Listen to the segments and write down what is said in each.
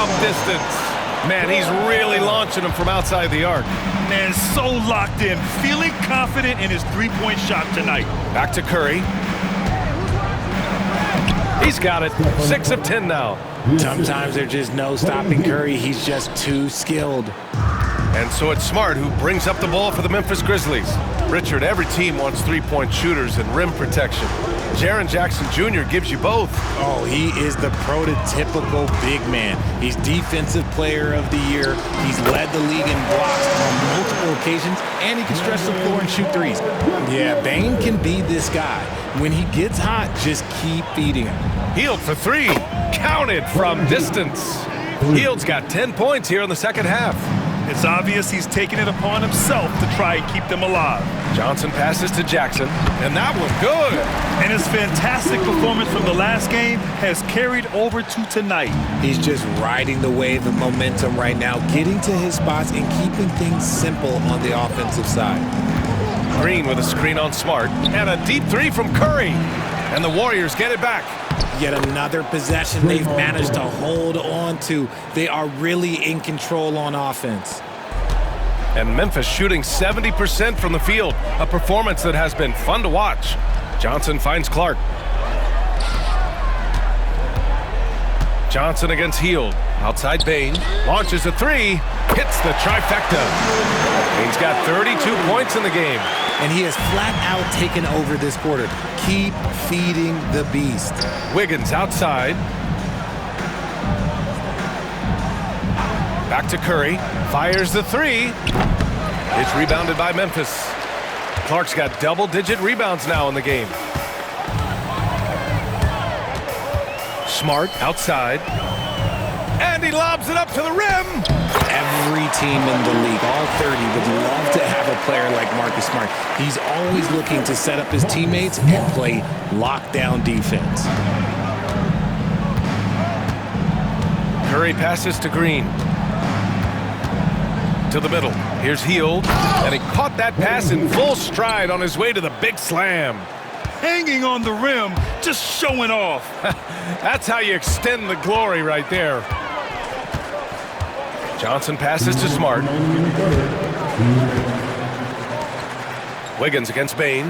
from distance. Man, he's really launching them from outside the arc. Man, so locked in, feeling confident in his three-point shot tonight. Back to Curry. He's got it. 6 of 10 now. Sometimes there's just no stopping Curry. He's just too skilled. And so it's Smart who brings up the ball for the Memphis Grizzlies. Richard, every team wants three-point shooters and rim protection. Jaren Jackson Jr. gives you both. Oh, he is the prototypical big man. He's Defensive Player of the Year. He's led the league in blocks on multiple occasions, and he can stretch the floor and shoot threes. Yeah, Bane can be this guy. When he gets hot, just keep feeding him. Hield for three. Counted from distance. Hield's got 10 points here in the second half. It's obvious he's taking it upon himself to try and keep them alive. Johnson passes to Jackson, and that one good. And his fantastic performance from the last game has carried over to tonight. He's just riding the wave of momentum right now, getting to his spots and keeping things simple on the offensive side. Green with a screen on Smart, and a deep three from Curry. And the Warriors get it back. Yet another possession they've managed to hold on to. They are really in control on offense. And Memphis shooting 70% from the field, a performance that has been fun to watch. Johnson finds Clark. Johnson against Hield. Outside Bane. Launches a three. Hits the trifecta. Bane's got 32 points in the game. And he has flat out taken over this quarter. Keep feeding the beast. Wiggins outside. Back to Curry. Fires the three. It's rebounded by Memphis. Clark's got double-digit rebounds now in the game. Smart outside. And he lobs it up to the rim. Every team in the league, all 30, would love to have a player like Marcus Smart. He's always looking to set up his teammates and play lockdown defense. Curry passes to Green. To the middle. Here's Hield. And he caught that pass in full stride on his way to the big slam. Hanging on the rim, just showing off. That's how you extend the glory right there. Johnson passes to Smart. Wiggins against Bane.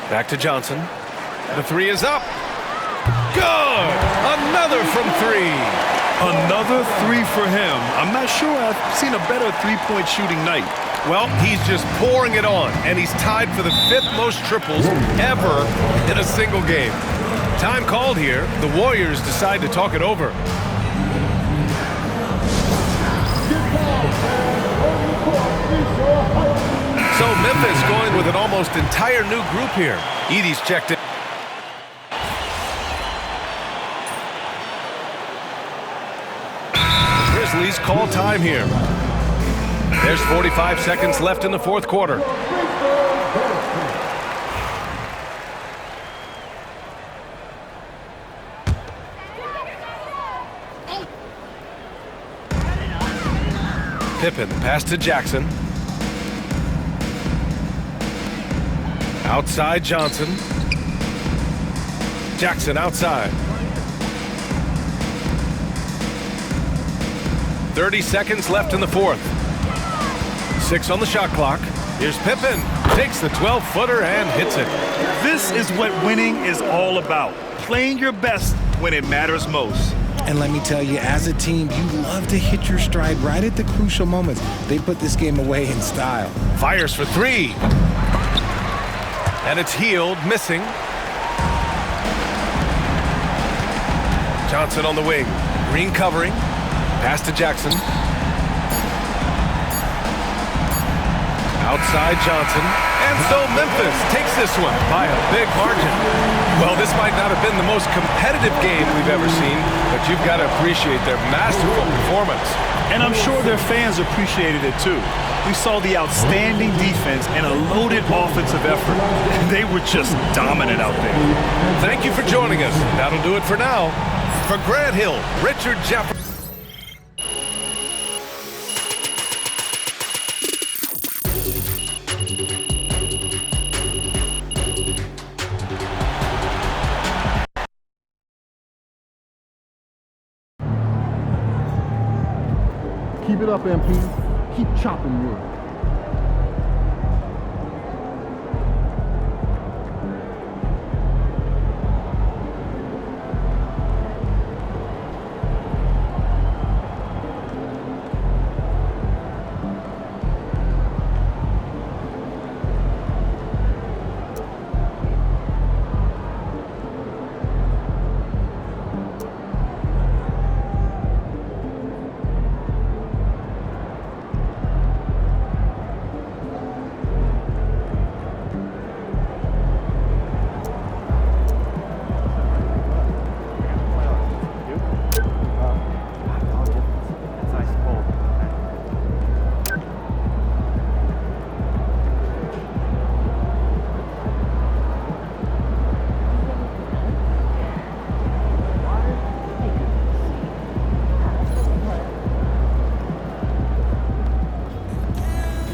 Back to Johnson. The three is up. Good! Another from three. Another three for him. I'm not sure I've seen a better three-point shooting night. Well, he's just pouring it on, and he's tied for the 5th most triples ever in a single game. Time called here. The Warriors decide to talk it over. So Memphis going with an almost entire new group here. Edey's checked in. Grizzlies call time here. There's 45 seconds left in the fourth quarter. Pippen pass to Jackson. Outside Johnson. Jackson outside. 30 seconds left in the fourth. 6 on the shot clock. Here's Pippen. Takes the 12-footer and hits it. This is what winning is all about. Playing your best when it matters most. And let me tell you, as a team, you love to hit your stride right at the crucial moments. They put this game away in style. Fires for three. And it's Hield, missing. Johnson on the wing. Green covering. Pass to Jackson. Outside Johnson. And so Memphis takes this one by a big margin. Well, this might not have been the most competitive game we've ever seen, but you've got to appreciate their masterful performance. And I'm sure their fans appreciated it too. We saw the outstanding defense and a loaded offensive effort. They were just dominant out there. Thank you for joining us. That'll do it for now. For Grant Hill, Richard Jefferson. Keep it up, MP. Keep chopping wood.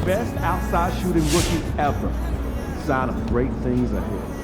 Best outside shooting rookie ever. Sign of great things ahead.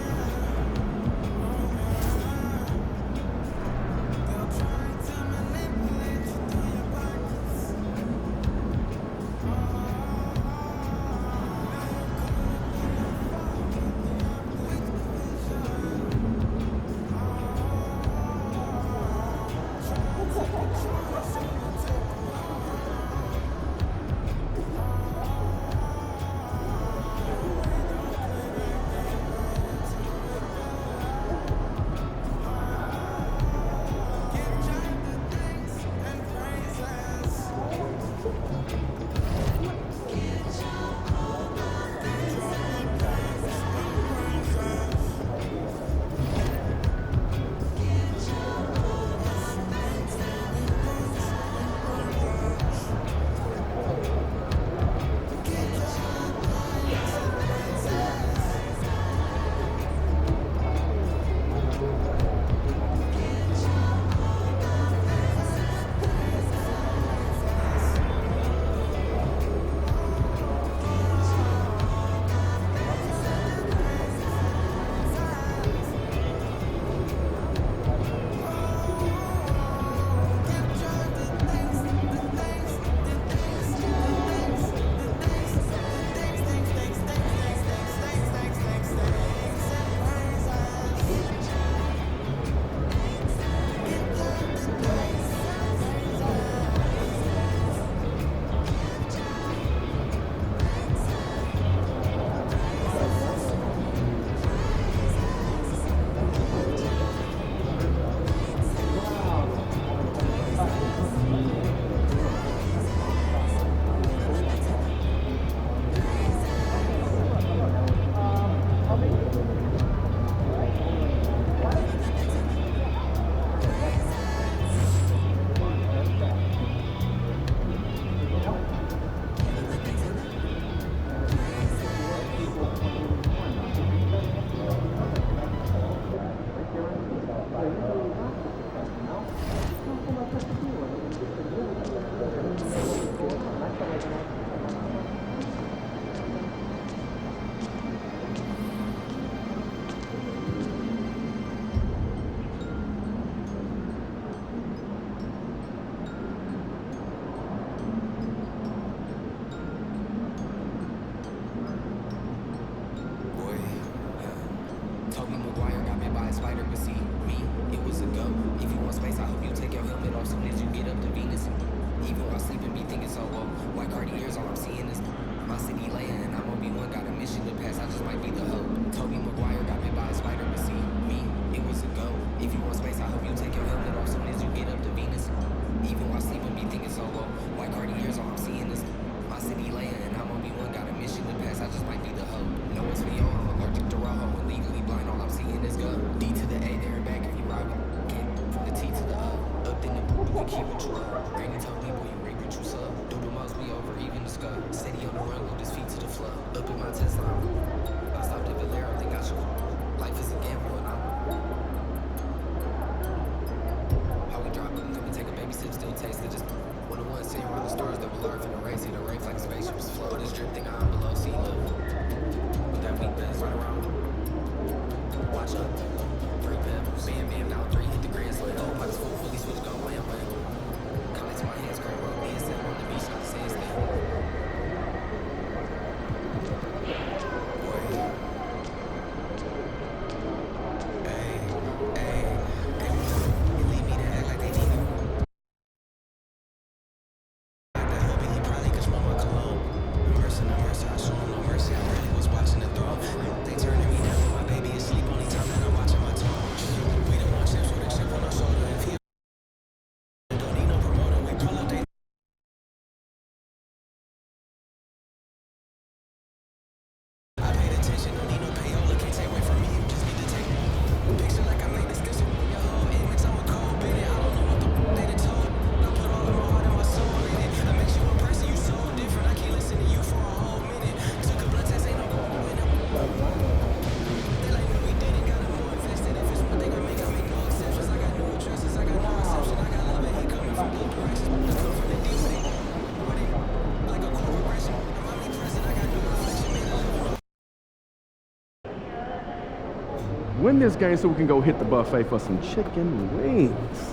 Win this game so we can go hit the buffet for some chicken wings.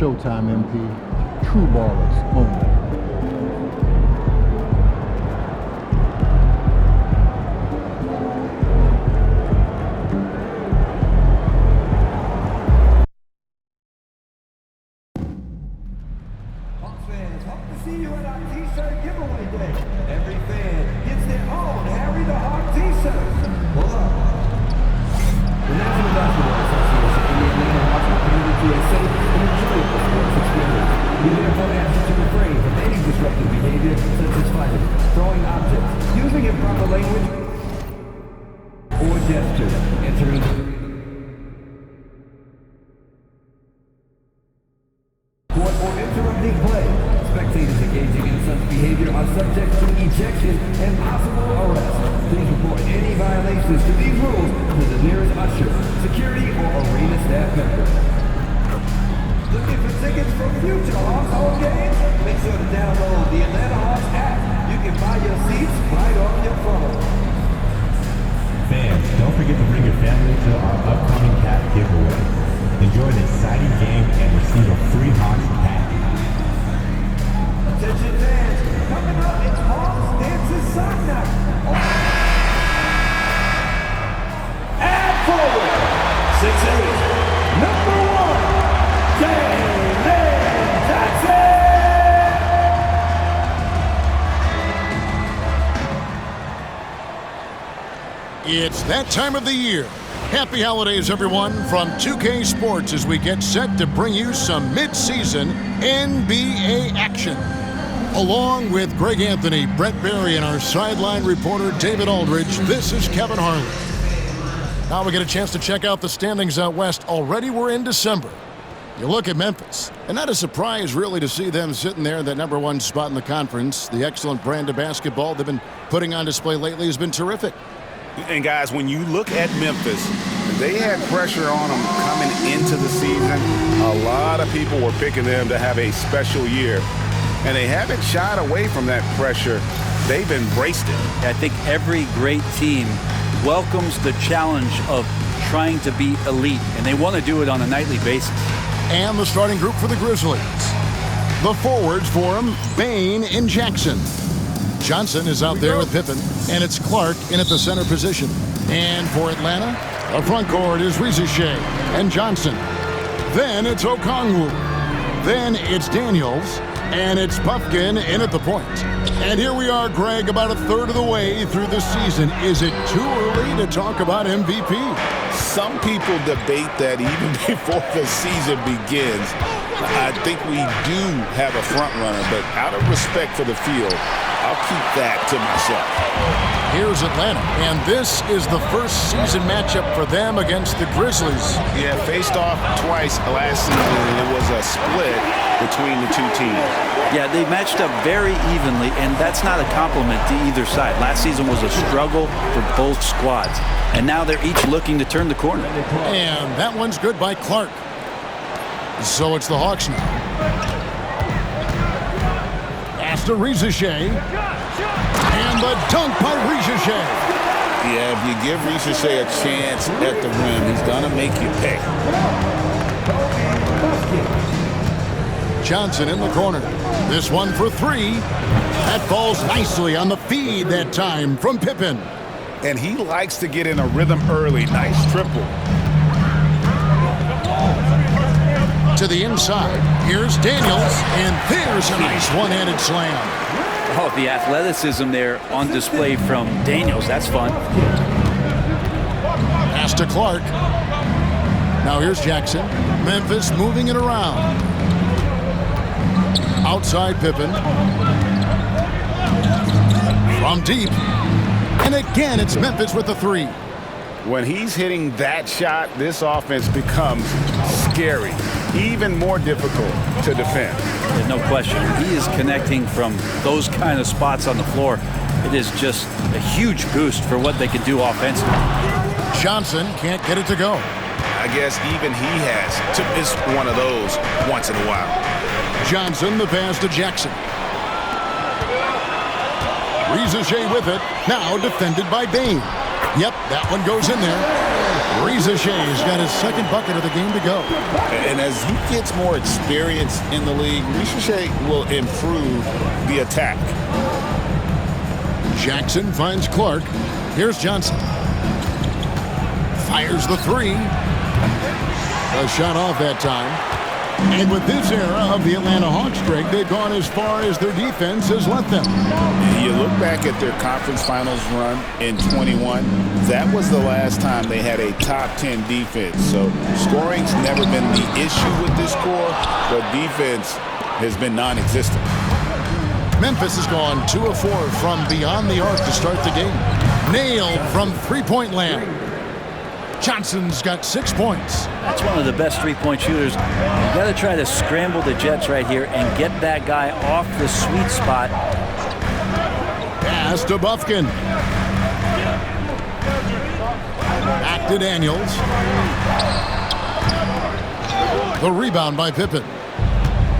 Showtime, MP. True ballers only. Fans, hope to see you at our t-shirt giveaway day. Every fan gets their own Harry the Hawk t-shirt. Hold up. The National Basketball Association and the Atlanta Hawks are committed to a safe and enjoyable sports experience. We therefore ask you to refrain from any disruptive behavior such as fighting, throwing objects, using improper language, or gestures, entering court or interrupting play. Spectators engaging in such behavior are subject to ejection and possible arrest. Please report any violations to these rules to the nearest usher, security, or arena staff member. Looking for tickets for future Hawks home games? Make sure to download the Atlanta Hawks app. You can buy your seats right on your phone. Fans, don't forget to bring your family to our upcoming cap giveaway. Enjoy the exciting game and receive a free Hawks hat. Attention fans, coming up, it's Hawks Dances Sock Night. And forward, 6'8", number 1, Jalen Jackson. It's that time of the year. Happy holidays, everyone, from 2K Sports as we get set to bring you some mid-season NBA action. Along with Greg Anthony, Brett Barry, and our sideline reporter, David Aldridge, this is Kevin Harlan. Now we get a chance to check out the standings out west. Already we're in December. You look at Memphis, and not a surprise, really, to see them sitting there in that number 1 spot in the conference. The excellent brand of basketball they've been putting on display lately has been terrific. And, guys, when you look at Memphis, they had pressure on them coming into the season. A lot of people were picking them to have a special year, and they haven't shied away from that pressure. They've embraced it. I think every great team welcomes the challenge of trying to be elite, and they want to do it on a nightly basis. And the starting group for the Grizzlies. The forwards for them, Bane and Jackson. Johnson is out there with Pippen, and it's Clark in at the center position. And for Atlanta, the front court is Rizichet and Johnson. Then it's Okongwu. Then it's Daniels, and it's Puffkin in at the point. And here we are, Greg, about a third of the way through the season. Is it too early to talk about MVP? Some people debate that even before the season begins. I think we do have a front runner, but out of respect for the field, I'll keep that to myself. Here's Atlanta, and this is the first season matchup for them against the Grizzlies. Yeah, faced off twice last season, and it was a split between the two teams. Yeah, they matched up very evenly, and that's not a compliment to either side. Last season was a struggle for both squads, and now they're each looking to turn the corner. And that one's good by Clark. So it's the Hawks now. Pass to Rizichet. And the dunk by Rizichet. Yeah, if you give Rizichet a chance at the rim, he's going to make you pay. Johnson in the corner. This one for 3. That falls nicely on the feed that time from Pippen. And he likes to get in a rhythm early. Nice triple. To the inside. Here's Daniels, and there's a nice one-handed slam. Oh, the athleticism there on display from Daniels. That's fun. Pass to Clark. Now here's Jackson. Memphis moving it around. Outside Pippen. From deep. And again, it's Memphis with the three. When he's hitting that shot, this offense becomes scary, even more difficult to defend. There's no question. He is connecting from those kind of spots on the floor. It is just a huge boost for what they can do offensively. Johnson can't get it to go. I guess even he has to miss one of those once in a while. Johnson, the pass to Jackson. Rizachet with it, now defended by Bain. Yep, that one goes in there. Rizachet's got his second bucket of the game to go. And as he gets more experience in the league, Rizachet will improve the attack. Jackson finds Clark. Here's Johnson. Fires the three. A shot off that time. And with this era of the Atlanta Hawks streak, they've gone as far as their defense has let them. You look back at their conference finals run in 21, that was the last time they had a top 10 defense. So scoring's never been the issue with this core, but defense has been non-existent. Memphis has gone 2 of 4 from beyond the arc to start the game. Nailed from three-point land. Johnson's got 6 points. That's one of the best three-point shooters. You've got to try to scramble the Jets right here and get that guy off the sweet spot. Pass to Bufkin. Back to Daniels. The rebound by Pippen.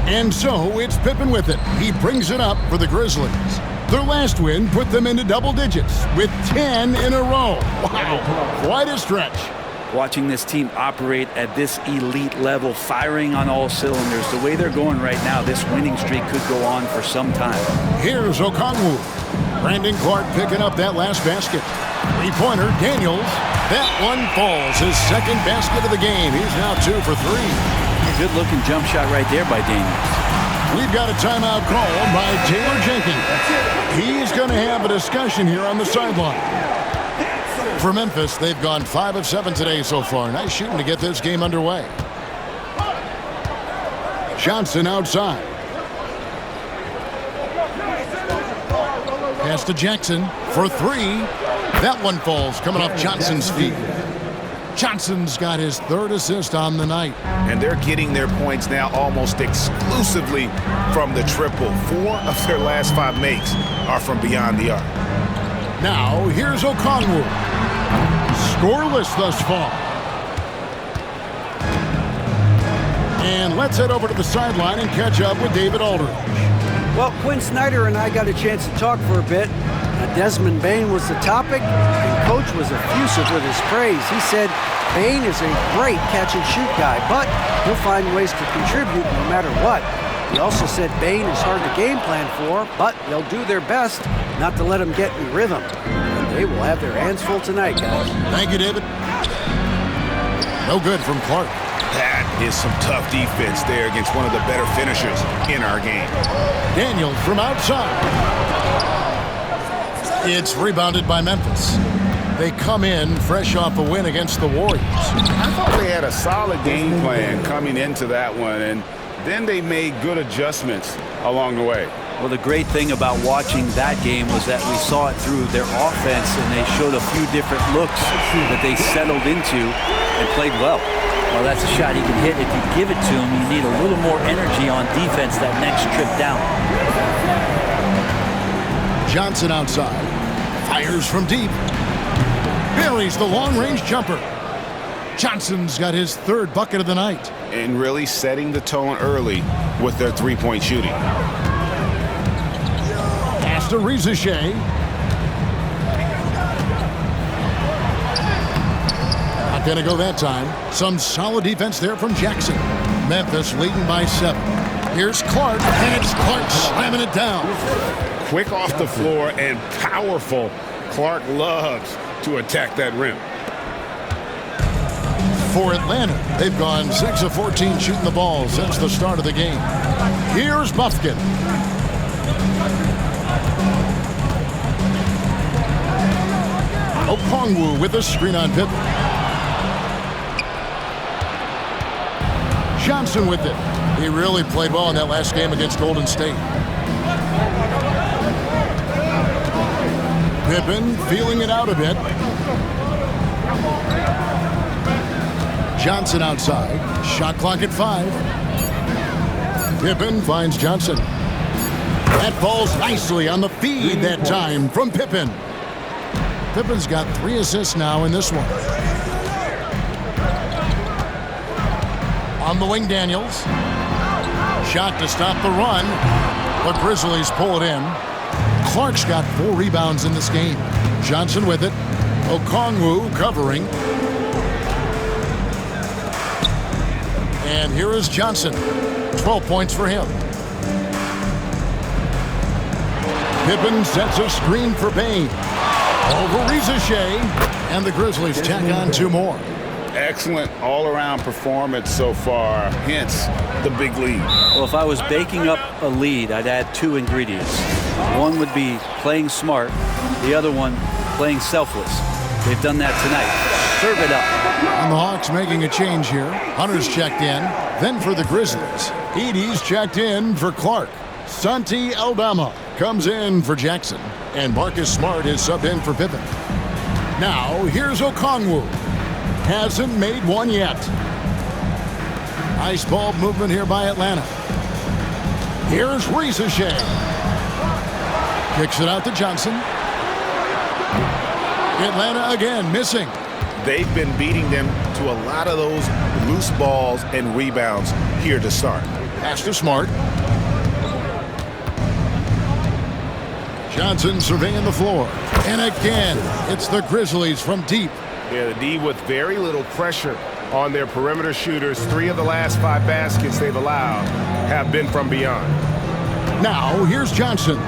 And so it's Pippen with it. He brings it up for the Grizzlies. Their last win put them into double digits with 10 in a row. Wow, quite a stretch. Watching this team operate at this elite level, firing on all cylinders, the way they're going right now, this winning streak could go on for some time. Here's Okongwu. Brandon Clark picking up that last basket. Three-pointer, Daniels. That one falls. His second basket of the game. He's now 2 for 3. A good-looking jump shot right there by Daniels. We've got a timeout called by Taylor Jenkins. He's going to have a discussion here on the sideline. For Memphis, they've gone 5 of 7 today so far. Nice shooting to get this game underway. Johnson outside. Pass to Jackson for 3. That one falls, coming off Johnson's feet. Johnson's got his 3rd assist on the night. And they're getting their points now almost exclusively from the triple. 4 of their last 5 makes are from beyond the arc. Now, here's Okongwu. Scoreless thus far. And let's head over to the sideline and catch up with David Aldridge. Well, Quinn Snyder and I got a chance to talk for a bit. Desmond Bane was the topic, and Coach was effusive with his praise. He said Bane is a great catch-and-shoot guy, but he'll find ways to contribute no matter what. He also said Bane is hard to game plan for, but they'll do their best not to let him get in rhythm. And they will have their hands full tonight, guys. Thank you, David. No good from Clark. That is some tough defense there against one of the better finishers in our game. Daniels from outside. It's rebounded by Memphis. They come in fresh off a win against the Warriors. I thought they had a solid game plan coming into that one, and then they made good adjustments along the way. Well, the great thing about watching that game was that we saw it through their offense, and they showed a few different looks that they settled into and played well. Well, that's a shot he can hit. If you give it to him, you need a little more energy on defense that next trip down. Johnson outside. Fires from deep. Buries the long-range jumper. Johnson's got his 3rd bucket of the night. And really setting the tone early with their three-point shooting. Pass to Rizachet. Not going to go that time. Some solid defense there from Jackson. Memphis leading by 7. Here's Clark, and it's Clark slamming it down. Quick off the floor and powerful. Clark loves to attack that rim. For Atlanta, they've gone 6 of 14 shooting the ball since the start of the game. Here's Bufkin. Okongwu with a screen on Pippen. Johnson with it. He really played well in that last game against Golden State. Pippen feeling it out a bit. Johnson outside. Shot clock at 5. Pippen finds Johnson. That falls nicely on the feed that time from Pippen. Pippen's got 3 assists now in this one. On the wing, Daniels. Shot to stop the run. The Grizzlies pull it in. Clark's got 4 rebounds in this game. Johnson with it. Okongwu covering. And here is Johnson. 12 points for him. Pippen sets a screen for Bane. Over Rizachet. And the Grizzlies tack on 2 more. Excellent all-around performance so far, hence the big lead. Well, if I was baking up a lead, I'd add 2 ingredients. One would be playing smart, the other one playing selfless. They've done that tonight. Serve it up. And the Hawks making a change here. Hunter's checked in. Then for the Grizzlies, Edey's checked in for Clark. Santi Aldama comes in for Jackson. And Marcus Smart is subbed in for Pippen. Now, here's Okongwu. Hasn't made one yet. Nice ball movement here by Atlanta. Here's Rizachet. Kicks it out to Johnson. Atlanta again missing. They've been beating them to a lot of those loose balls and rebounds here to start. Pass to Smart. Johnson surveying the floor. And again, it's the Grizzlies from deep. Yeah, the D with very little pressure on their perimeter shooters. 3 of the last 5 baskets they've allowed have been from beyond. Now, here's Johnson.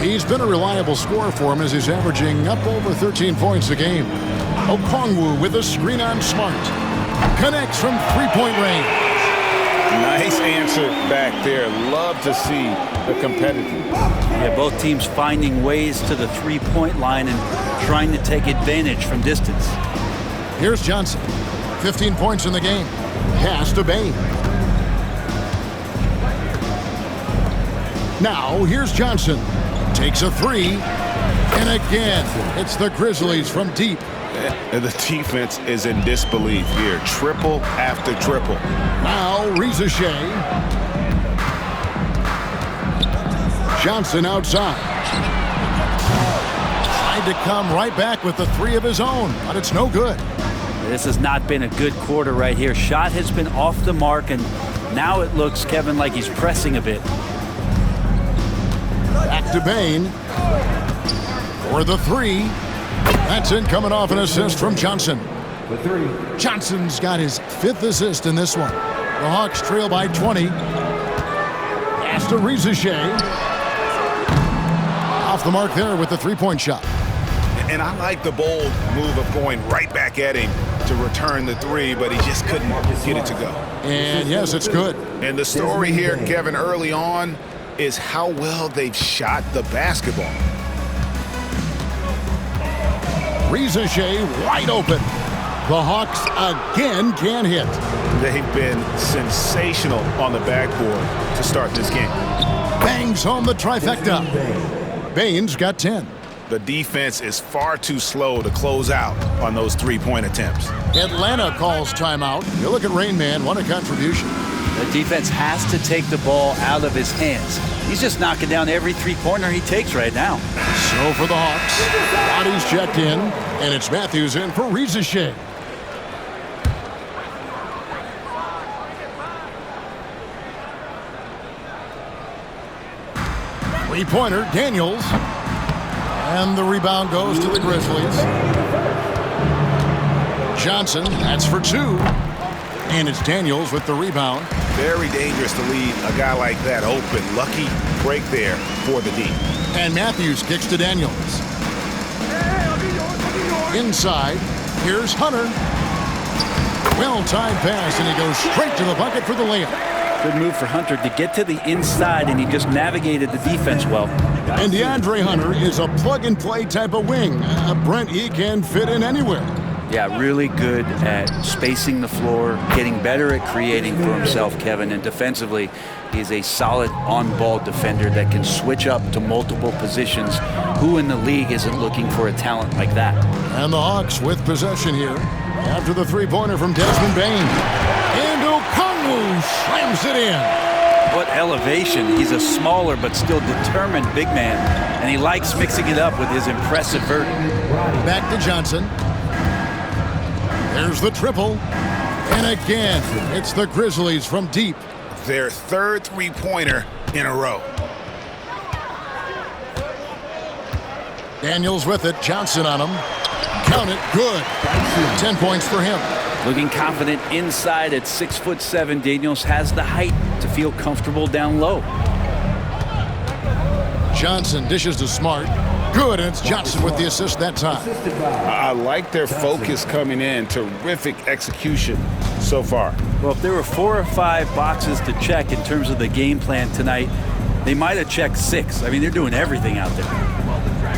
He's been a reliable scorer for him as he's averaging up over 13 points a game. Okongwu with a screen on Smart. Connects from 3-point range. Nice answer back there. Love to see the competitiveness. Yeah, both teams finding ways to the 3-point line and trying to take advantage from distance. Here's Johnson. 15 points in the game. Pass to Bane. Now, here's Johnson. Takes a 3. And again, it's the Grizzlies from deep. And the defense is in disbelief here. Triple after triple. Now, Rizachet. Johnson outside. Tried to come right back with the 3 of his own, but it's no good. This has not been a good quarter right here. Shot has been off the mark, and now it looks, Kevin, like he's pressing a bit. Back to Bane. For the 3. That's in, coming off an assist from Johnson. Johnson's got his 5th assist in this one. The Hawks trail by 20. Pass to Rizachet. Off the mark there with the 3-point shot. And I like the bold move of going right back at him to return the 3, but he just couldn't get it to go. And yes, it's good. And the story here, Kevin, early on is how well they've shot the basketball. Rizachet wide open. The Hawks again can't hit. They've been sensational on the backboard to start this game. Bangs home the trifecta. Bane's got 10. The defense is far too slow to close out on those 3-point attempts. Atlanta calls timeout. You look at Rain Man, what a contribution. The defense has to take the ball out of his hands. He's just knocking down every 3-pointer he takes right now. So for the Hawks, Roddy's checked in, and it's Matthews in for Rizachet. Three-pointer, Daniels. And the rebound goes to the Grizzlies. Johnson, that's for 2. And it's Daniels with the rebound. Very dangerous to leave a guy like that open. Lucky break there for the D. And Matthews kicks to Daniels. Inside, here's Hunter. Well-timed pass, and he goes straight to the bucket for the layup. Good move for Hunter to get to the inside, and he just navigated the defense well. And DeAndre Hunter is a plug-and-play type of wing. Brent, he can fit in anywhere. Yeah, really good at spacing the floor, getting better at creating for himself, Kevin. And defensively, he's a solid on-ball defender that can switch up to multiple positions. Who in the league isn't looking for a talent like that? And the Hawks with possession here after the three-pointer from Desmond Bain. And Okongwu slams it in. What elevation. He's a smaller but still determined big man, and he likes mixing it up with his impressive vert. Back to Johnson. There's the triple. And again, it's the Grizzlies from deep. Their third three-pointer in a row. Daniels with it. Johnson on him. Count it. Good. 10 points for him. Looking confident inside at 6'7", Daniels has the height to feel comfortable down low. Johnson dishes to Smart. Good, and it's Johnson with the assist that time. I like their focus coming in. Terrific execution so far. Well, if there were 4 or 5 boxes to check in terms of the game plan tonight, they might have checked 6. I mean, they're doing everything out there.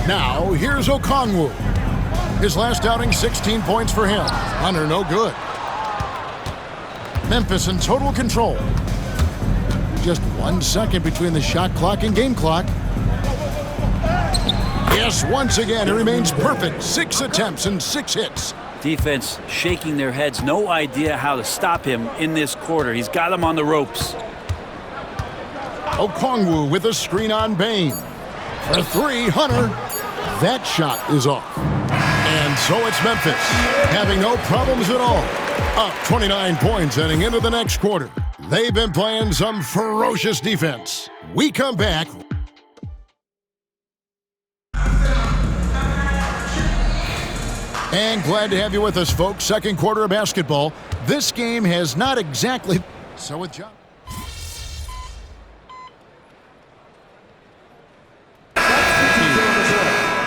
Now, here's Okongwu. His last outing, 16 points for him. Hunter, no good. Memphis in total control. Just 1 second between the shot clock and game clock. Yes, once again, it remains perfect. 6 attempts and 6 hits. Defense shaking their heads. No idea how to stop him in this quarter. He's got him on the ropes. Okongwu with a screen on Bain. For 3, Hunter. That shot is off. And so it's Memphis, having no problems at all. Up 29 points heading into the next quarter. They've been playing some ferocious defense. We come back. And glad to have you with us, folks. Second quarter of basketball. This game has not exactly... So with John.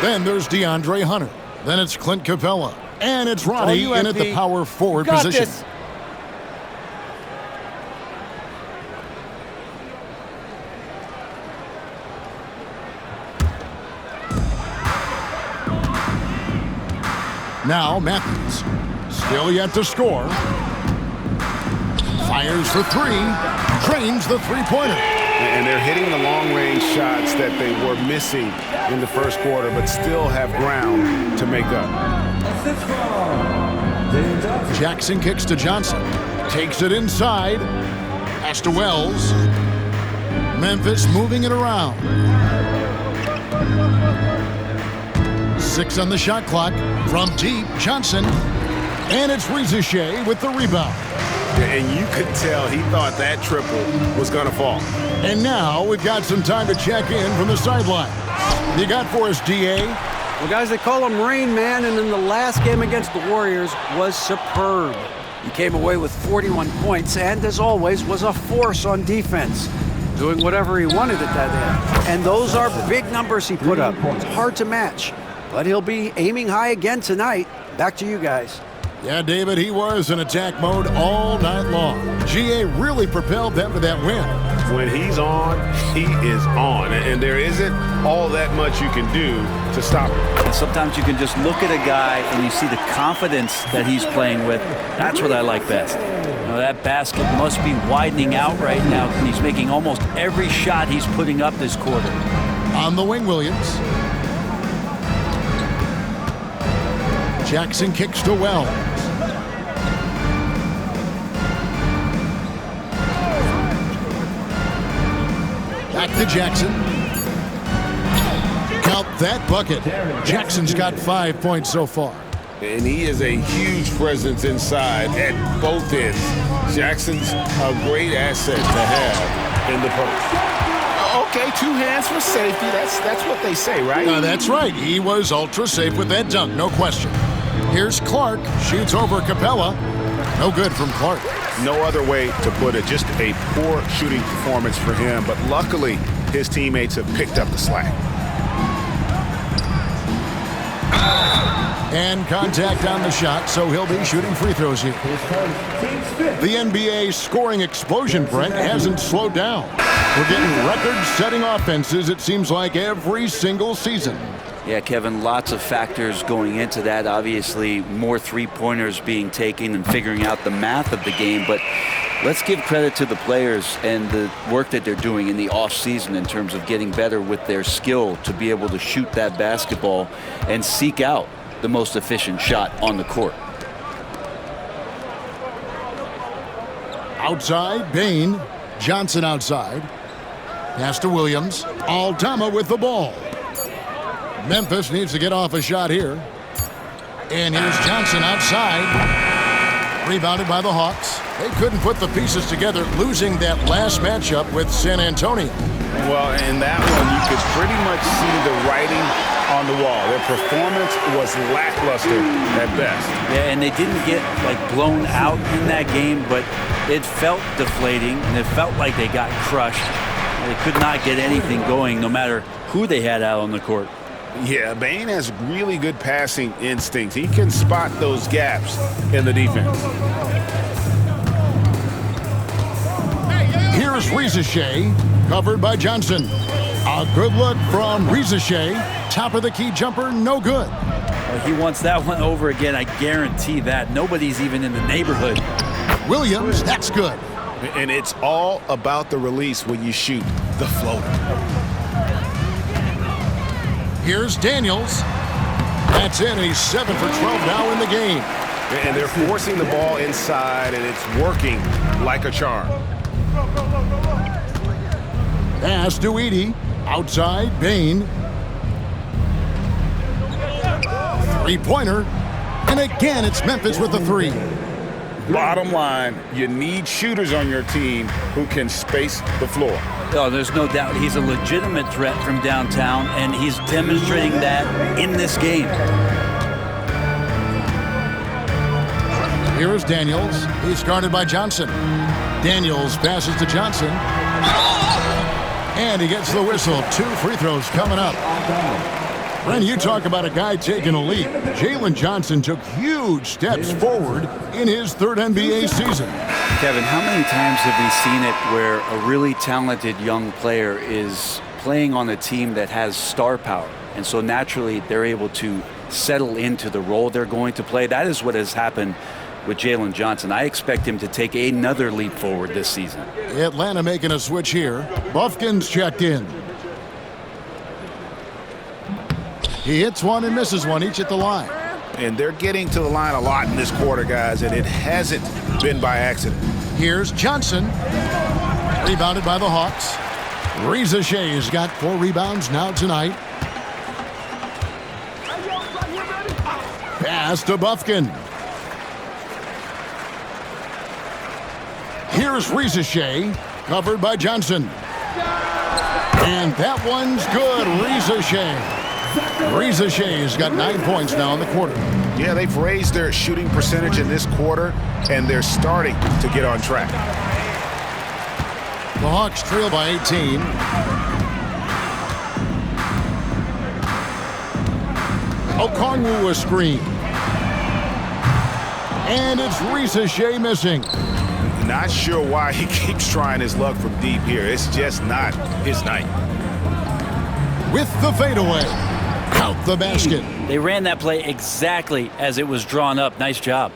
Then there's DeAndre Hunter. Then it's Clint Capella. And it's Ronnie in at the power forward position. This. Now Matthews, still yet to score. Fires for 3, drains the three-pointer. And they're hitting the long-range shots that they were missing in the first quarter, but still have ground to make up. Jackson kicks to Johnson, takes it inside, pass to Wells. Memphis moving it around. 6 on the shot clock. From deep, Johnson. And it's Rizachet with the rebound. And you could tell he thought that triple was going to fall. And now we've got some time to check in from the sideline. You got for us, D.A.? Well, guys, they call him Rain Man, and in the last game against the Warriors was superb. He came away with 41 points and, as always, was a force on defense, doing whatever he wanted at that end. And those are big numbers he put up. It's hard to match. But he'll be aiming high again tonight. Back to you guys. Yeah, David, he was in attack mode all night long. GA really propelled them to that win. When he's on, he is on. And there isn't all that much you can do to stop him. And sometimes you can just look at a guy and you see the confidence that he's playing with. That's what I like best. You know, that basket must be widening out right now, and he's making almost every shot he's putting up this quarter. On the wing, Williams. Jackson kicks to Wells. Back to Jackson. Count that bucket. Jackson's got 5 points so far. And he is a huge presence inside at both ends. Jackson's a great asset to have in the post. Okay, 2 hands for safety. That's what they say, right? That's right. He was ultra safe with that dunk, no question. Here's Clark, shoots over Capella. No good from Clark. No other way to put it. Just a poor shooting performance for him, but luckily his teammates have picked up the slack. And contact on the shot, so he'll be shooting free throws here. The NBA scoring explosion, Brent, hasn't slowed down. We're getting record-setting offenses, it seems like, every single season. Yeah, Kevin, lots of factors going into that. Obviously, more three-pointers being taken and figuring out the math of the game. But let's give credit to the players and the work that they're doing in the off-season in terms of getting better with their skill to be able to shoot that basketball and seek out the most efficient shot on the court. Outside, Bain. Johnson outside. Pass to Williams. Aldama with the ball. Memphis needs to get off a shot here. And here's Johnson outside. Rebounded by the Hawks. They couldn't put the pieces together, losing that last matchup with San Antonio. Well, in that one, you could pretty much see the writing on the wall. Their performance was lackluster at best. Yeah, and they didn't get blown out in that game, but it felt deflating, and it felt like they got crushed. They could not get anything going, no matter who they had out on the court. Yeah, Bain has really good passing instincts. He can spot those gaps in the defense. Here's Rizachet, covered by Johnson. A good look from Rizachet. Top of the key jumper, no good. Well, he wants that one over again, I guarantee that. Nobody's even in the neighborhood. Williams, that's good. And it's all about the release when you shoot the floater. Here's Daniels. That's in. He's 7 for 12 now in the game. And they're forcing the ball inside, and it's working like a charm. Pass to Edey. Outside, Bain. Three-pointer. And again, it's Memphis with the three. Bottom line, you need shooters on your team who can space the floor. Oh, there's no doubt he's a legitimate threat from downtown, and he's demonstrating that in this game. Here is Daniels. He's guarded by Johnson. Daniels passes to Johnson. And he gets the whistle. 2 free throws coming up. Brent, you talk about a guy taking a leap. Jalen Johnson took huge steps forward in his 3rd NBA season. Kevin, how many times have we seen it where a really talented young player is playing on a team that has star power? And so naturally, they're able to settle into the role they're going to play. That is what has happened with Jalen Johnson. I expect him to take another leap forward this season. Atlanta making a switch here. Buffkin's checked in. He hits one and misses one, each at the line. And they're getting to the line a lot in this quarter, guys, and it hasn't been by accident. Here's Johnson. Rebounded by the Hawks. Rizachet's got 4 rebounds now tonight. Pass to Buffkin. Here's Rizachet, covered by Johnson. And that one's good, Rizachet. Rizachet's got 9 points now in the quarter. Yeah, they've raised their shooting percentage in this quarter, and they're starting to get on track. The Hawks trail by 18. Okongwu a screen. And it's Rizachet missing. Not sure why he keeps trying his luck from deep here. It's just not his night. With the fadeaway. Count the basket. They ran that play exactly as it was drawn up. Nice job.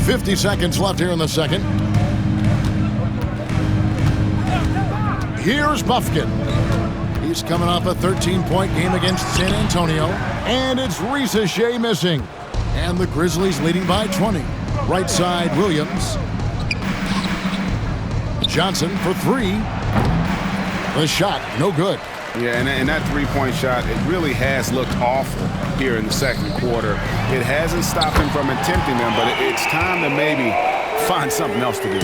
50 seconds left here in the second. Here's Buffkin. He's coming off a 13-point game against San Antonio. And it's Rizachet missing. And the Grizzlies leading by 20. Right side, Williams. Johnson for 3. The shot, no good. Yeah, and that three-point shot, it really has looked awful here in the second quarter. It hasn't stopped him from attempting them, but it's time to maybe find something else to do.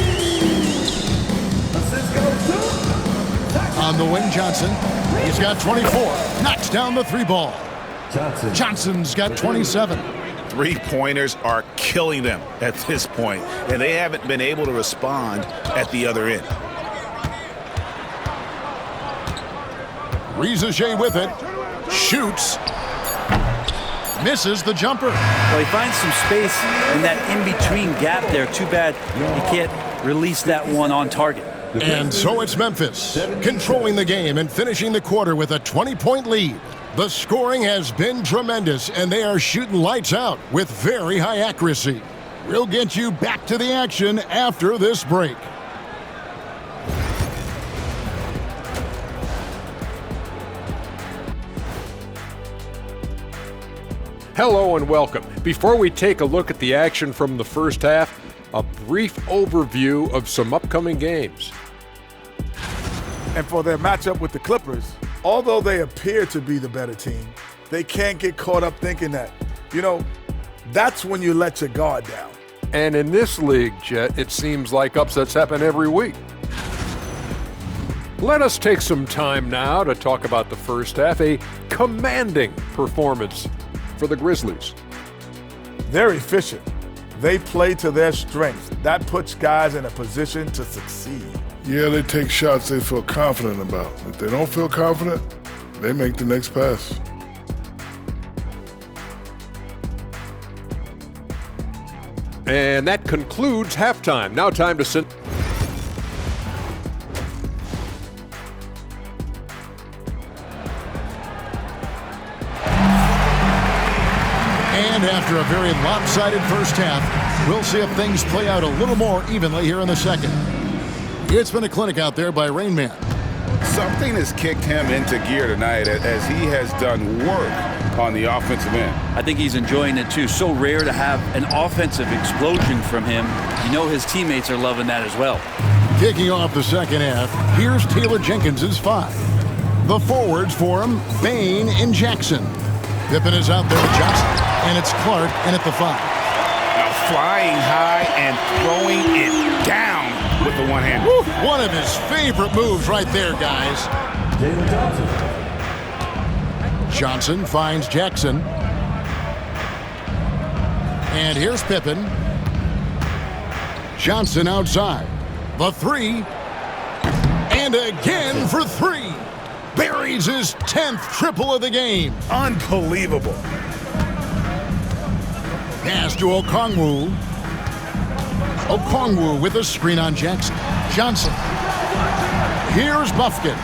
On the wing, Johnson. He's got 24. Knocks down the 3 ball. Johnson's got 27. Three-pointers are killing them at this point, and they haven't been able to respond at the other end. Rizachet with it. Shoots. misses the jumper. Well, he finds some space in that in-between gap there. Too bad he can't release that one on target. And so it's Memphis, controlling the game and finishing the quarter with a 20-point lead. The scoring has been tremendous, and they are shooting lights out with very high accuracy. We'll get you back to the action after this break. Hello and welcome. Before we take a look at the action from the first half, a brief overview of some upcoming games. And for their matchup with the Clippers, although they appear to be the better team, they can't get caught up thinking that. That's when you let your guard down. And in this league, Jet, it seems like upsets happen every week. Let us take some time now to talk about the first half, a commanding performance for the Grizzlies. They're efficient. They play to their strengths. That puts guys in a position to succeed. Yeah, they take shots they feel confident about. If they don't feel confident, they make the next pass. And that concludes halftime. Now time to sit. And after a very lopsided first half, we'll see if things play out a little more evenly here in the second. It's been a clinic out there by Rain Man. Something has kicked him into gear tonight as he has done work on the offensive end. I think he's enjoying it too. So rare to have an offensive explosion from him. His teammates are loving that as well. Kicking off the second half, here's Taylor Jenkins' 5. The forwards for him, Bain and Jackson. Pippen is out there with Johnson, and it's Clark in at the 5. Now flying high and throwing it down with the one hand. Woo, one of his favorite moves right there, guys. Johnson finds Jackson. And here's Pippen. Johnson outside. The 3. And again for 3. Buries his 10th triple of the game. Unbelievable. Pass to Okongwu. Okongwu with a screen on Jackson. Johnson. Here's Buffkin.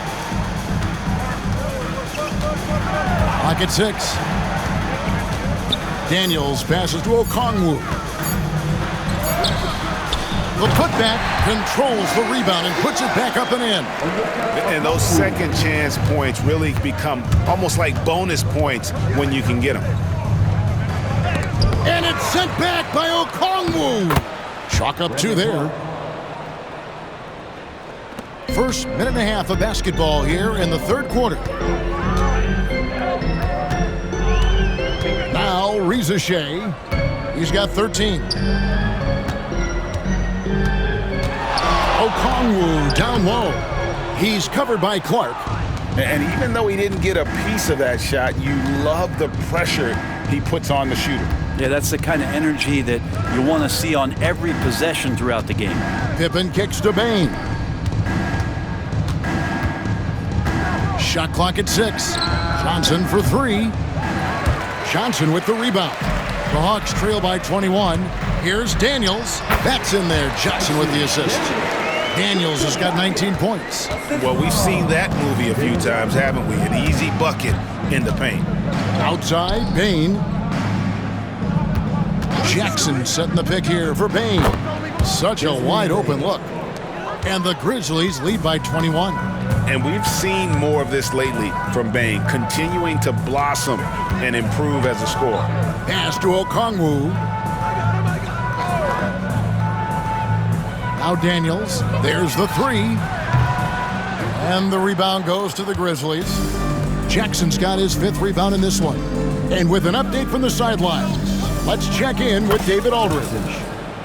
Clock at 6. Daniels passes to Okongwu. The putback controls the rebound and puts it back up and in. And those second chance points really become almost like bonus points when you can get them. And it's sent back by Okongwu. Chalk up 2 there. First minute and a half of basketball here in the third quarter. Now Reza Shea. He's got 13. Okongwu down low. He's covered by Clark. And even though he didn't get a piece of that shot, you love the pressure he puts on the shooter. Yeah, that's the kind of energy that you want to see on every possession throughout the game. Pippen kicks to Bain. Shot clock at 6. Johnson for 3. Johnson with the rebound. The Hawks trail by 21. Here's Daniels. That's in there. Johnson with the assist. Daniels has got 19 points. Well, we've seen that movie a few times, haven't we? An easy bucket in the paint. Outside, Bain. Jackson setting the pick here for Bain. Such a wide open look. And the Grizzlies lead by 21. And we've seen more of this lately from Bain, continuing to blossom and improve as a scorer. Pass to Okongwu. Now Daniels. There's the 3. And the rebound goes to the Grizzlies. Jackson's got his 5th rebound in this one. And with an update from the sidelines, let's check in with David Aldridge.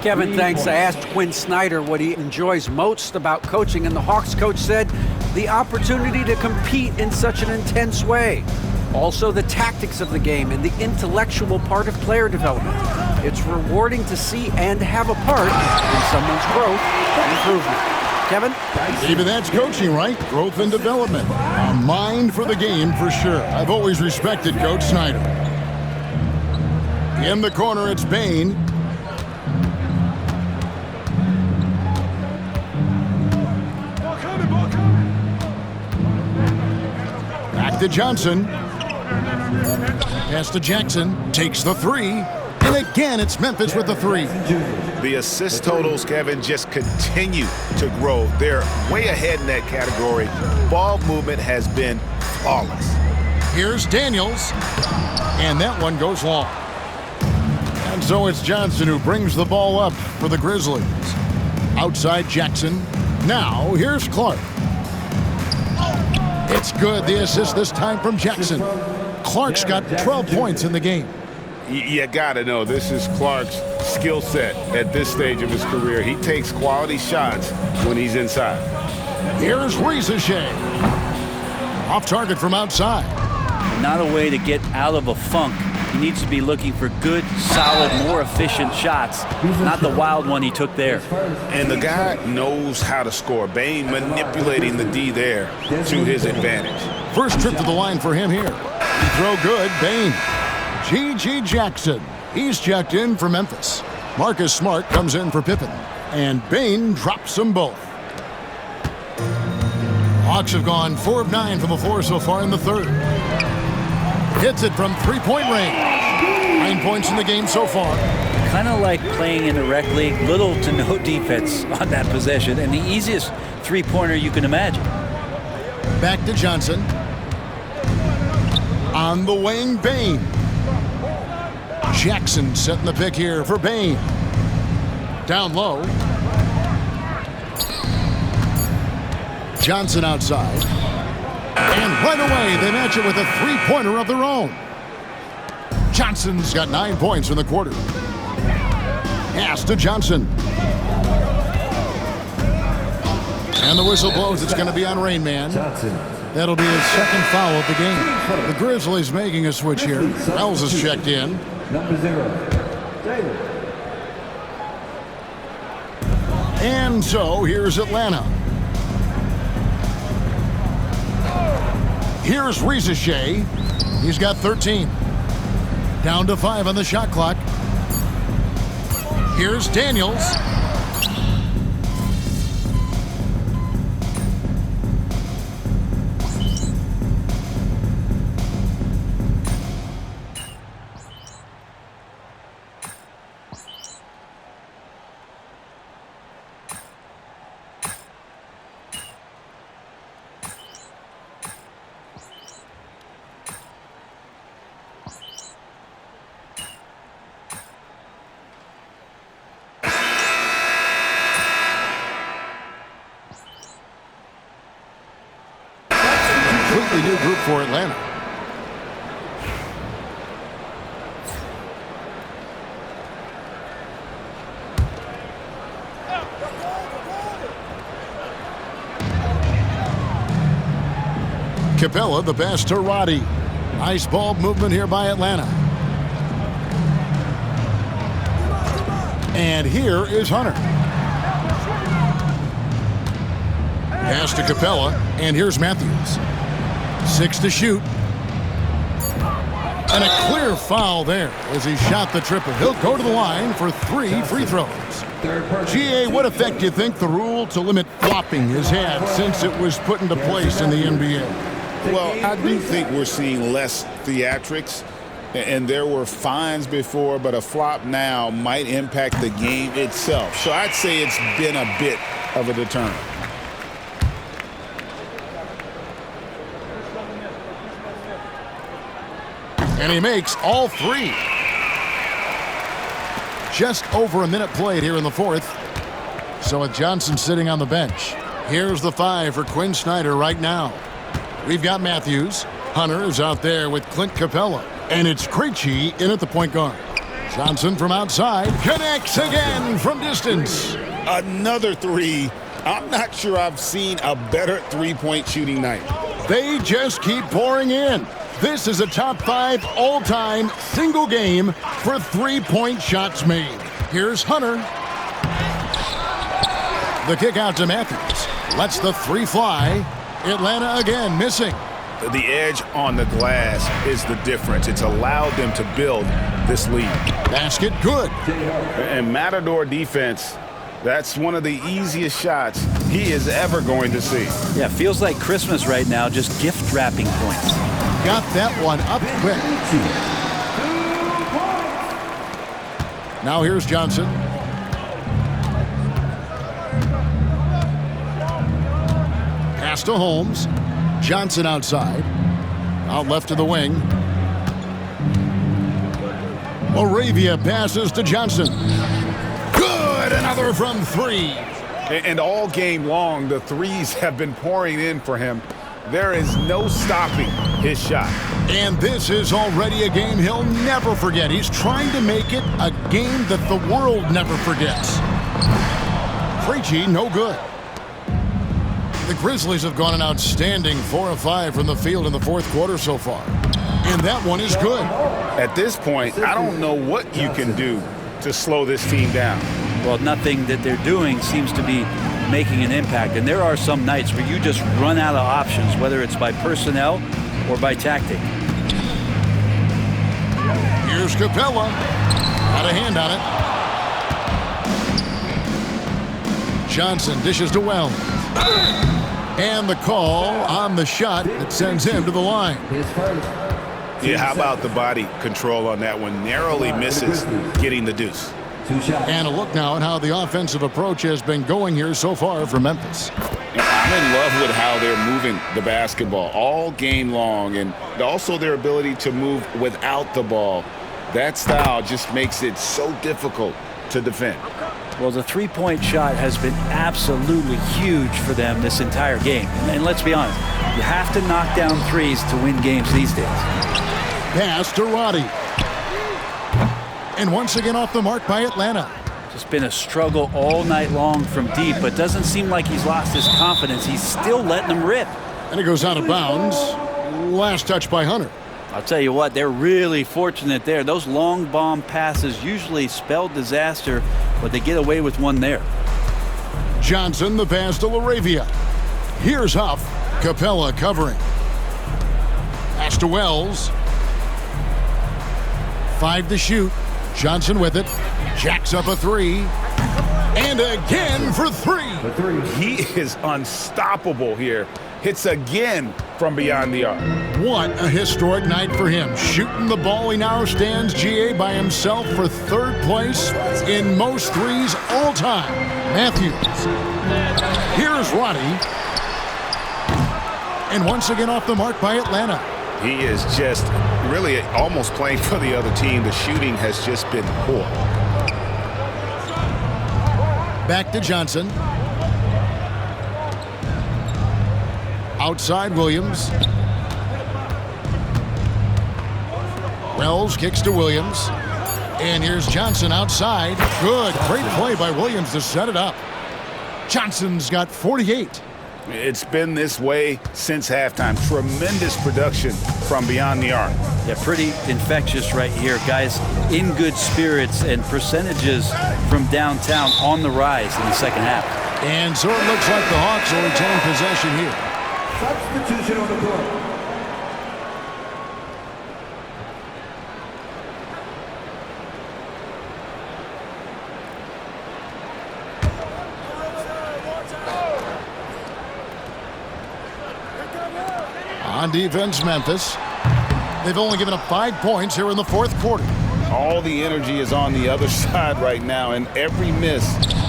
Kevin, thanks. I asked Quinn Snyder what he enjoys most about coaching, and the Hawks coach said the opportunity to compete in such an intense way. Also, the tactics of the game and the intellectual part of player development. It's rewarding to see and have a part in someone's growth and improvement. Kevin? David, that's coaching, right? Growth and development. A mind for the game for sure. I've always respected Coach Snyder. In the corner, it's Bane. Back to Johnson. Pass to Jackson. Takes the three. And again, it's Memphis with the three. The assist totals, Kevin, just continue to grow. They're way ahead in that category. Ball movement has been flawless. Here's Daniels. And that one goes long. And so it's Johnson who brings the ball up for the Grizzlies. Outside Jackson. Now here's Clark. It's good. The assist this time from Jackson. Clark's got 12 points in the game. You gotta know, this is Clark's skill set at this stage of his career. He takes quality shots when he's inside. Here's Rieseshay. Off target from outside. Not a way to get out of a funk. He needs to be looking for good, solid, more efficient shots, not the wild one he took there. And the guy knows how to score. Bane manipulating the D there to his advantage. First trip to the line for him here. Throw good, Bane. G.G. Jackson. He's checked in for Memphis. Marcus Smart comes in for Pippen. And Bane drops them both. Hawks have gone 4 of 9 from the floor so far in the third. Hits it from three-point range. 9 points in the game so far. Kind of like playing in the rec league, little to no defense on that possession, and the easiest three-pointer you can imagine. Back to Johnson. On the wing, Bane. Jackson setting the pick here for Bane. Down low. Johnson outside. And right away, they match it with a three-pointer of their own. Johnson's got 9 points in the quarter. Pass to Johnson. And the whistle blows. It's going to be on Rain Man. That'll be his second foul of the game. The Grizzlies making a switch here. Wells is checked in. Number 0, Taylor. And so here's Atlanta. Here's Rieseshay. He's got 13. Down to 5 on the shot clock. Here's Daniels. Completely new group for Atlanta. Capella, the pass to Roddy. Nice ball movement here by Atlanta. And here is Hunter. Pass to Capella, and here's Matthews. 6 to shoot. And a clear foul there as he shot the triple. He'll go to the line for 3 free throws. GA, what effect do you think the rule to limit flopping has had since it was put into place in the NBA? Well, I do think we're seeing less theatrics, and there were fines before, but a flop now might impact the game itself. So I'd say it's been a bit of a deterrent. And he makes all 3. Just over a minute played here in the fourth. So with Johnson sitting on the bench, here's the 5 for Quinn Snyder right now. We've got Matthews. Hunter is out there with Clint Capella. And it's Krejci in at the point guard. Johnson from outside connects again from distance. Another 3. I'm not sure I've seen a better three-point shooting night. They just keep pouring in. This is a top 5 all-time single game for three-point shots made. Here's Hunter. The kick out to Matthews. Lets the 3 fly. Atlanta again missing. The edge on the glass is the difference. It's allowed them to build this lead. Basket good. And Matador defense, that's one of the easiest shots he is ever going to see. Yeah, feels like Christmas right now, just gift wrapping points. Got that one up quick. Now here's Johnson. Pass to Holmes. Johnson outside. Out left to the wing. Moravia passes to Johnson. Good! Another from three. And all game long, the threes have been pouring in for him. There is no stopping his shot. And this is already a game he'll never forget. He's trying to make it a game that the world never forgets. Preachy, no good. The Grizzlies have gone an outstanding 4 of 5 from the field in the fourth quarter so far. And that one is good. At this point, I don't know what you can do to slow this team down. Well, nothing that they're doing seems to be making an impact. And there are some nights where you just run out of options, whether it's by personnel or by tactic. Here's Capella. Got a hand on it. Johnson dishes to Wells. And the call on the shot that sends him to the line. Yeah, how about the body control on that one? Narrowly misses getting the deuce. And a look now at how the offensive approach has been going here so far for Memphis. I'm in love with how they're moving the basketball all game long, and also their ability to move without the ball. That style just makes it so difficult to defend. Well, the three-point shot has been absolutely huge for them this entire game. And let's be honest, you have to knock down threes to win games these days. Pass to Roddy. And once again off the mark by Atlanta. Just been a struggle all night long from deep, but doesn't seem like he's lost his confidence. He's still letting them rip. And it goes out of bounds. Last touch by Hunter. I'll tell you what, they're really fortunate there. Those long bomb passes usually spell disaster, but they get away with one there. Johnson, the pass to LaRavia. Here's Huff. Capella covering. Pass to Wells. 5 to shoot. Johnson with it. Jacks up a three. And again for three. He is unstoppable here. Hits again from beyond the arc. What a historic night for him. Shooting the ball, he now stands GA by himself for third place in most threes all time. Matthews. Here's Roddy. And once again off the mark by Atlanta. He is just really almost playing for the other team. The shooting has just been poor. Back to Johnson. Outside Williams. Wells kicks to Williams. And here's Johnson outside. Good. Great play by Williams to set it up. Johnson's got 48. It's been this way since halftime. Tremendous production from beyond the arc. Yeah, pretty infectious right here. Guys in good spirits, and percentages from downtown on the rise in the second half. And so it looks like the Hawks will retain possession here. Substitution on the court. On defense, Memphis. They've only given up 5 points here in the fourth quarter. All the energy is on the other side right now, and every miss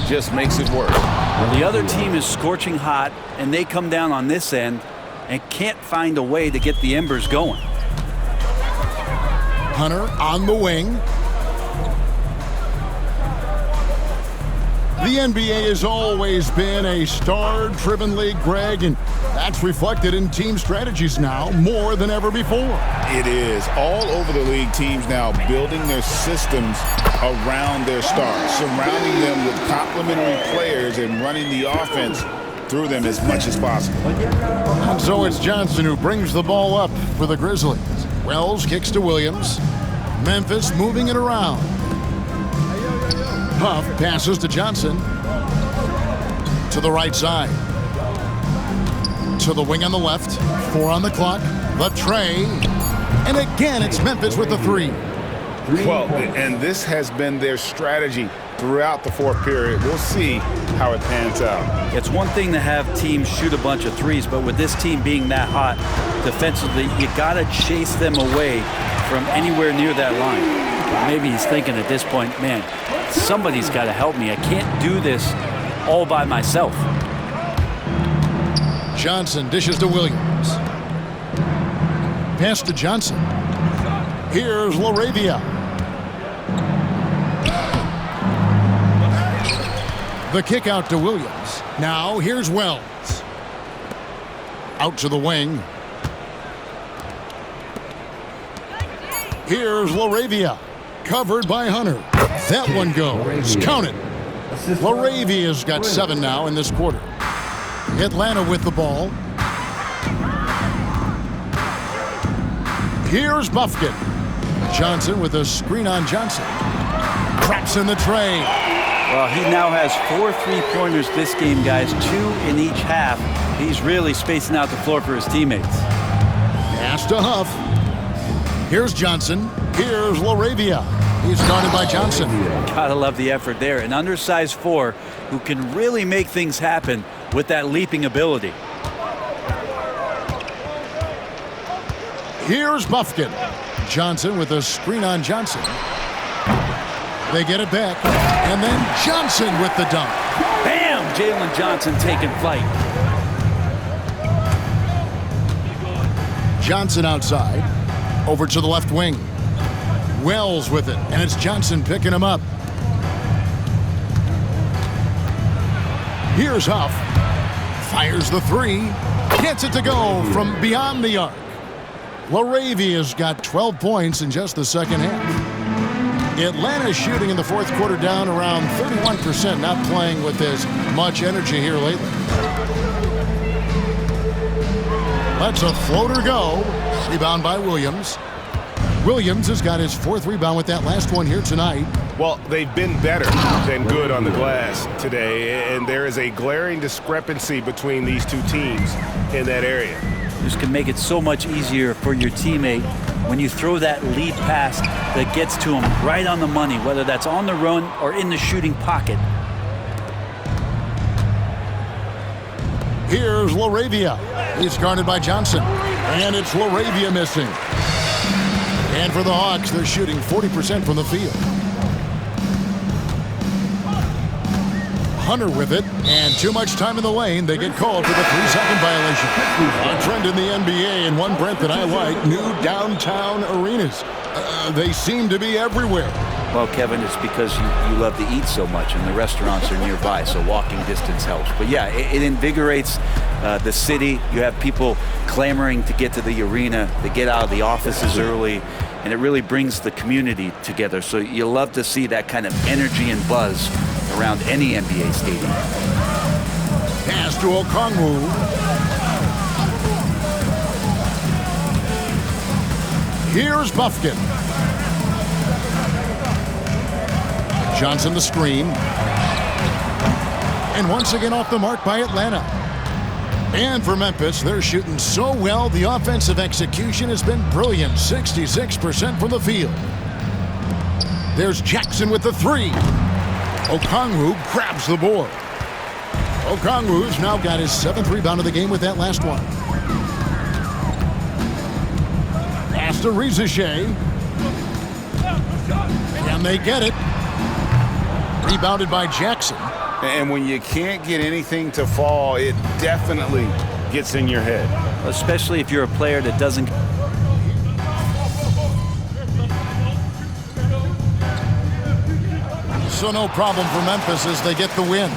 just makes it worse. Well, the other team is scorching hot, and they come down on this end and can't find a way to get the embers going. Hunter on the wing. The NBA has always been a star-driven league, Greg, and that's reflected in team strategies now more than ever before. It is. All over the league, teams now building their systems around their stars, surrounding them with complementary players and running the offense through them as much as possible. And so it's Johnson who brings the ball up for the Grizzlies. Wells kicks to Williams. Memphis moving it around. Huff passes to Johnson. To the right side. To the wing on the left. 4 on the clock. The tray. And again, it's Memphis with the three. Well, and this has been their strategy throughout the fourth period. We'll see how it pans out. It's one thing to have teams shoot a bunch of threes, but with this team being that hot defensively, you got to chase them away from anywhere near that line. Maybe he's thinking at this point, man, somebody's got to help me. I can't do this all by myself. Johnson dishes to Williams. Pass to Johnson. Here's LaRavia. The kick out to Williams. Now here's Wells. Out to the wing. Here's LaRavia. Covered by Hunter. That one goes. Count it. LaRavia's got 7 now in this quarter. Atlanta with the ball. Here's Buffkin. Johnson with a screen on Johnson. Traps in the tray. Well, he now has 4 3-pointers this game, guys, 2 in each half. He's really spacing out the floor for his teammates. Pass to Huff. Here's Johnson. Here's LaRavia. He's guarded by Johnson. Gotta love the effort there. An undersized 4 who can really make things happen with that leaping ability. Here's Buffkin. Johnson with a screen on Johnson. They get it back. And then Johnson with the dunk. Bam! Jalen Johnson taking flight. Johnson outside. Over to the left wing. Wells with it. And it's Johnson picking him up. Here's Huff. Fires the 3. Gets it to go from beyond the arc. LaRavia's got 12 points in just the second half. Atlanta's shooting in the fourth quarter down around 31%, not playing with as much energy here lately. Let's a floater go. Rebound by Williams. Williams has got his 4th rebound with that last one here tonight. Well, they've been better than good on the glass today, and there is a glaring discrepancy between these two teams in that area. This can make it so much easier for your teammate when you throw that lead pass that gets to him right on the money, whether that's on the run or in the shooting pocket. Here's LaRavia. He's guarded by Johnson. And it's LaRavia missing. And for the Hawks, they're shooting 40% from the field. Hunter with it, and too much time in the lane. They get called for the 3-second violation. A trend in the NBA, and one, Brent, that I like, new downtown arenas. They seem to be everywhere. Well, Kevin, it's because you love to eat so much, and the restaurants are nearby, so walking distance helps. But yeah, it invigorates the city. You have people clamoring to get to the arena, to get out of the offices early, and it really brings the community together. So you love to see that kind of energy and buzz around any NBA stadium. Pass to Okongwu. Here's Buffkin. Johnson the screen. And once again off the mark by Atlanta. And for Memphis, they're shooting so well, the offensive execution has been brilliant. 66% from the field. There's Jackson with the 3. Okongwu grabs the board. Okongwu's now got his 7th rebound of the game with that last one. Pass to Rizachet. And they get it. Rebounded by Jackson. And when you can't get anything to fall, it definitely gets in your head. Especially if you're a player that doesn't... So no problem for Memphis as they get the win.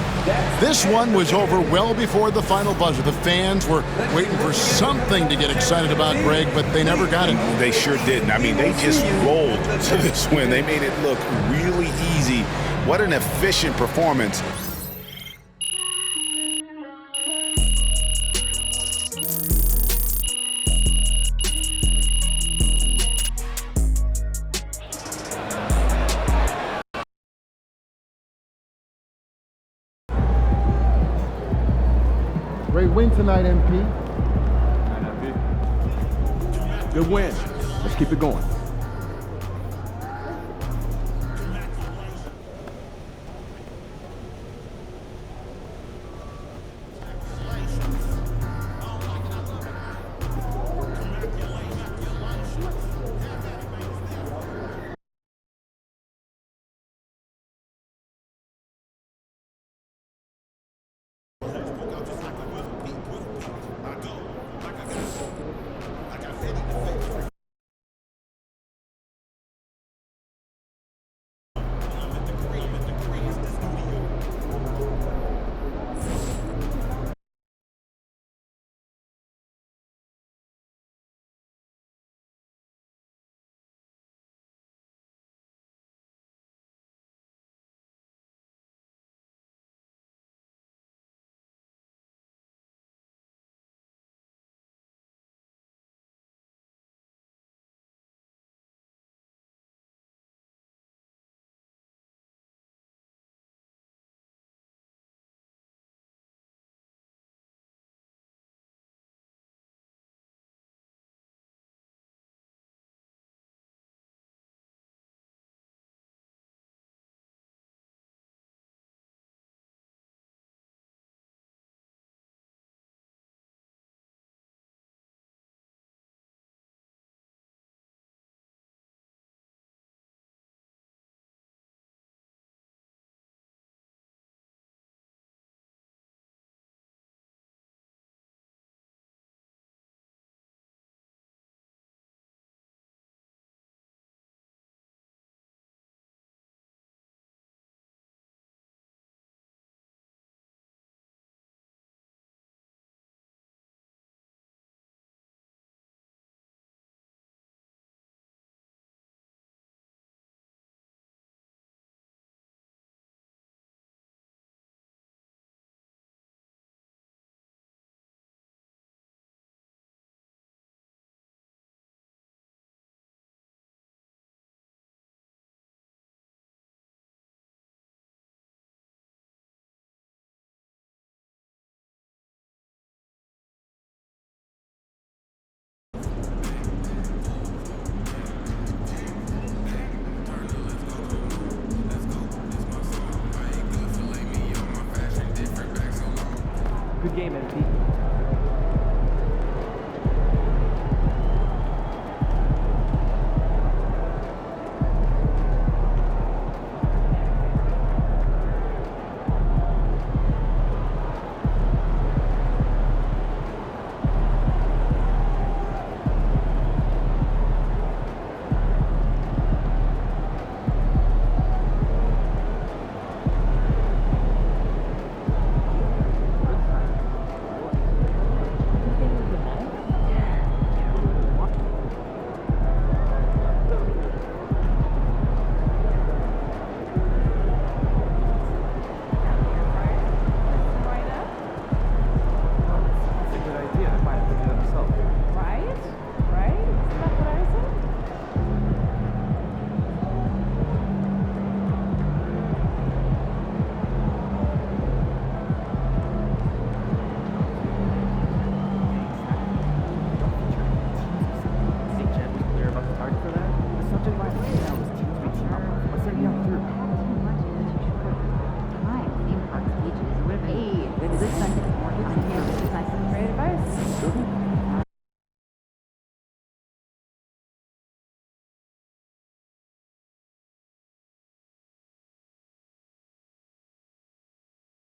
This one was over well before the final buzzer. The fans were waiting for something to get excited about, Greg, but they never got it. They sure didn't. I mean, they just rolled to this win. They made it look really easy. What an efficient performance. Great win tonight, MP. Good win. Let's keep it going. Good game, MP.